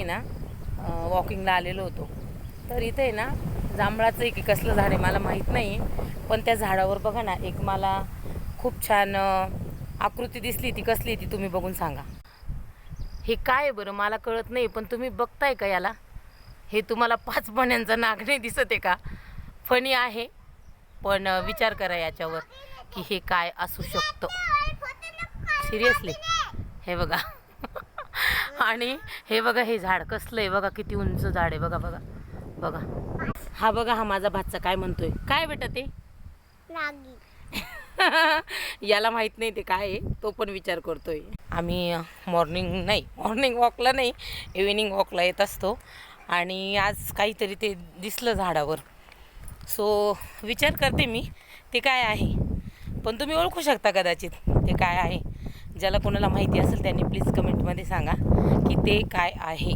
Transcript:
ना वॉकिंगला आलेलो होतो. तर इथे ना जांभळाचं एक कसलं झाड आहे मला माहीत नाही, पण त्या झाडावर बघा ना एक मला खूप छान आकृती दिसली. ती कसली ती तुम्ही बघून सांगा. हे काय आहे बरं मला कळत नाही, पण तुम्ही बघताय का याला? हे तुम्हाला 5 मण्यांचा नाग नाही दिसत आहे का? फणी आहे, पण विचार करा याच्यावर की हे काय असू शकतं. सिरियसली हे बघा. आणि हे बघा हे झाड कसलं आहे बघा, किती उंच झाड आहे बघा बघा बघा. हा बघा हा माझा भाचा काय म्हणतोय. काय बेटा ते? नागी. याला माहीत नाही ते काय आहे, तो पण विचार करतोय. आम्ही मॉर्निंग वॉकला नाही, इव्हिनिंग वॉकला येत असतो. आणि आज काहीतरी ते दिसलं झाडावर, सो विचार करते मी ते काय आहे. पण तुम्ही ओळखू शकता कदाचित ते काय आहे. ज्याला कोणाला माहिती असेल त्यांनी प्लीज कमेंटमध्ये सांगा की ते काय आहे.